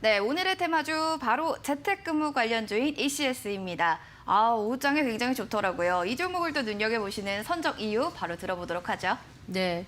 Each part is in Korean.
네, 오늘의 테마주 바로 재택근무 관련주인 ECS입니다. 오장이 굉장히 좋더라고요. 이 종목을 또 눈여겨보시는 선정 이유 바로 들어보도록 하죠. 네.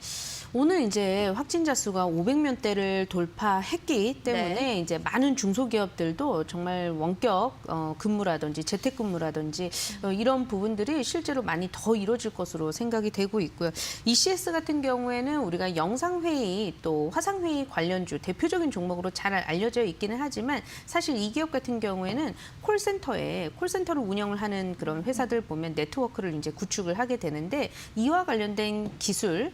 오늘 이제 확진자 수가 500명대를 돌파했기 때문에 네. 이제 많은 중소기업들도 정말 원격 근무라든지 재택근무라든지 이런 부분들이 실제로 많이 더 이루어질 것으로 생각이 되고 있고요. ECS 같은 경우에는 우리가 영상회의 또 화상회의 관련주 대표적인 종목으로 잘 알려져 있기는 하지만 사실 이 기업 같은 경우에는 콜센터를 운영을 하는 그런 회사들 보면 네트워크를 이제 구축을 하게 되는데 이와 관련된 기술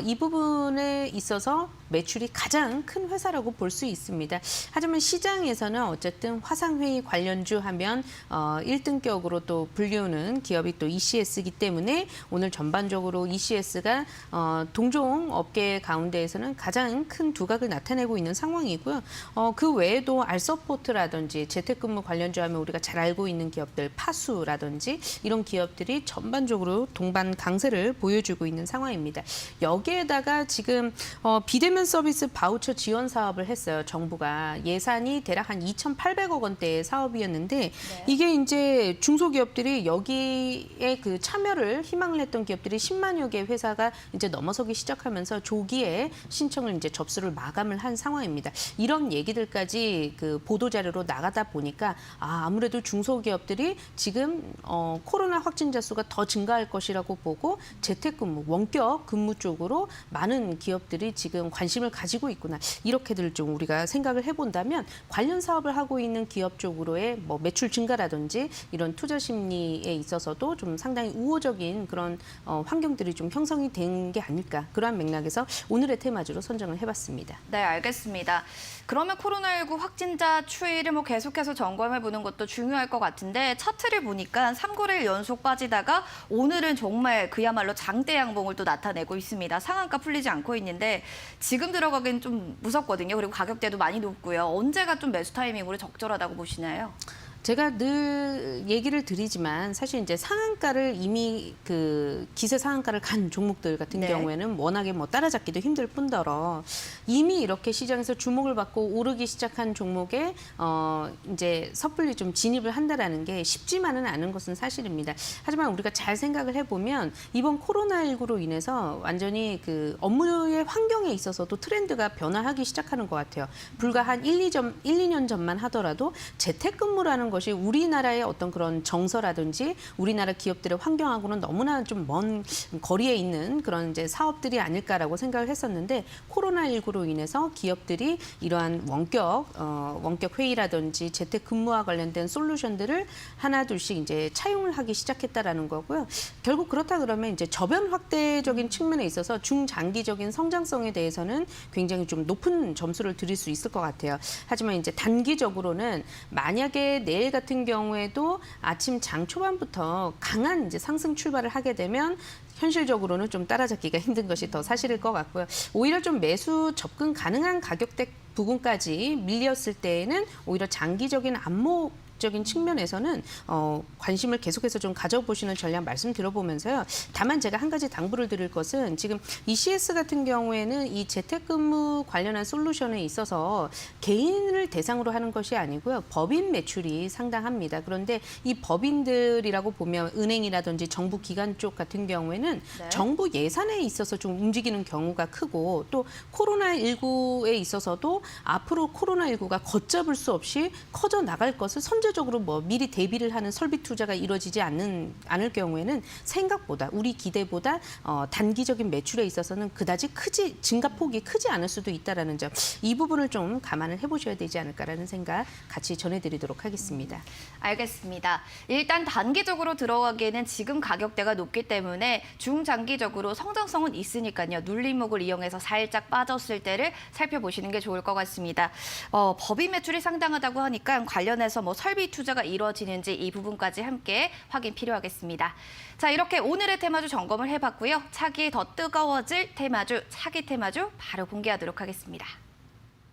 이 부분에 있어서 매출이 가장 큰 회사라고 볼 수 있습니다. 하지만 시장에서는 어쨌든 화상회의 관련주 하면 1등격으로 또 불리우는 기업이 또 ECS이기 때문에 오늘 전반적으로 ECS가 동종 업계 가운데에서는 가장 큰 두각을 나타내고 있는 상황이고요. 그 외에도 알서포트라든지 재택근무 관련주 하면 우리가 잘 알고 있는 기업들 파수라든지 이런 기업들이 전반적으로 동반 강세를 보여주고 있는 상황입니다. 여기에다가 지금 비대면 서비스 바우처 지원 사업을 했어요. 정부가 예산이 대략 한 2,800억 원대의 사업이었는데 네. 이게 이제 중소기업들이 여기에 그 참여를 희망을 했던 기업들이 10만여 개 회사가 이제 넘어서기 시작하면서 조기에 신청을 이제 접수를 마감을 한 상황입니다. 이런 얘기들까지 그 보도 자료로 나가다 보니까 아무래도 중소기업들이 지금 코로나 확진자 수가 더 증가할 것이라고 보고 재택근무, 원격 근무 쪽으로 많은 기업들이 지금 관심을 가지고 있구나. 이렇게들 좀 우리가 생각을 해본다면 관련 사업을 하고 있는 기업 쪽으로의 뭐 매출 증가라든지 이런 투자 심리에 있어서도 좀 상당히 우호적인 그런 환경들이 좀 형성이 된 게 아닐까. 그러한 맥락에서 오늘의 테마주로 선정을 해봤습니다. 네, 알겠습니다. 그러면 코로나19 확진자 추이를 계속해서 점검해보는 것도 중요할 것 같은데 차트를 보니까 3거래일 연속 빠지다가 오늘은 정말 그야말로 장대 양봉을 또 나타내고 있습니다. 상한가 풀리지 않고 있는데 지금 들어가기는 좀 무섭거든요. 그리고 가격대도 많이 높고요. 언제가 좀 매수 타이밍으로 적절하다고 보시나요? 제가 늘 얘기를 드리지만 사실 이제 상한가를 이미 그 기세 상한가를 간 종목들 같은 네. 경우에는 워낙에 뭐 따라잡기도 힘들 뿐더러 이미 이렇게 시장에서 주목을 받고 오르기 시작한 종목에 이제 섣불리 좀 진입을 한다라는 게 쉽지만은 않은 것은 사실입니다. 하지만 우리가 잘 생각을 해보면 이번 코로나19로 인해서 완전히 그 업무의 환경에 있어서도 트렌드가 변화하기 시작하는 것 같아요. 불과 한 2년 전만 하더라도 재택근무라는 것이 우리나라의 어떤 그런 정서라든지 우리나라 기업들의 환경하고는 너무나 좀 먼 거리에 있는 그런 이제 사업들이 아닐까라고 생각을 했었는데 코로나19로 인해서 기업들이 이러한 원격 회의라든지 재택근무와 관련된 솔루션들을 하나둘씩 이제 차용을 하기 시작했다라는 거고요. 결국 그렇다 그러면 이제 저변 확대적인 측면에 있어서 중장기적인 성장성에 대해서는 굉장히 좀 높은 점수를 드릴 수 있을 것 같아요. 하지만 이제 단기적으로는 만약에 내일 같은 경우에도 아침 장 초반부터 강한 이제 상승 출발을 하게 되면 현실적으로는 좀 따라잡기가 힘든 것이 더 사실일 것 같고요. 오히려 좀 매수 접근 가능한 가격대 부분까지 밀렸을 때에는 오히려 장기적인 안목적인 측면에서는 관심을 계속해서 좀 가져보시는 전략 말씀 들어보면서요. 다만 제가 한 가지 당부를 드릴 것은 지금 ECS 같은 경우에는 이 재택근무 관련한 솔루션에 있어서 개인을 대상으로 하는 것이 아니고요. 법인 매출이 상당합니다. 그런데 이 법인들이라고 보면 은행이라든지 정부 기관 쪽 같은 경우에는 네. 정부 예산에 있어서 좀 움직이는 경우가 크고 또 코로나19에 있어서도 앞으로 코로나19가 걷잡을 수 없이 커져 나갈 것을 선제적으로 뭐 미리 대비를 하는 설비 투자가 이루어지지 않을 경우에는 생각보다 우리 기대보다 단기적인 매출에 있어서는 그다지 증가폭이 크지 않을 수도 있다라는 점, 이 부분을 좀 감안을 해보셔야 되지 않을까라는 생각 같이 전해드리도록 하겠습니다. 알겠습니다. 일단 단기적으로 들어가기에는 지금 가격대가 높기 때문에 중장기적으로 성장성은 있으니까요. 눌림목을 이용해서 살짝 빠졌을 때를 살펴보시는 게 좋을 것 같습니다. 법인 매출이 상당하다고 하니까 관련해서 설비 투자가 이루어지는지 이 부분까지 함께 확인 필요하겠습니다. 자, 이렇게 오늘의 테마주 점검을 해봤고요. 차기 더 뜨거워질 테마주, 차기 테마주 바로 공개하도록 하겠습니다.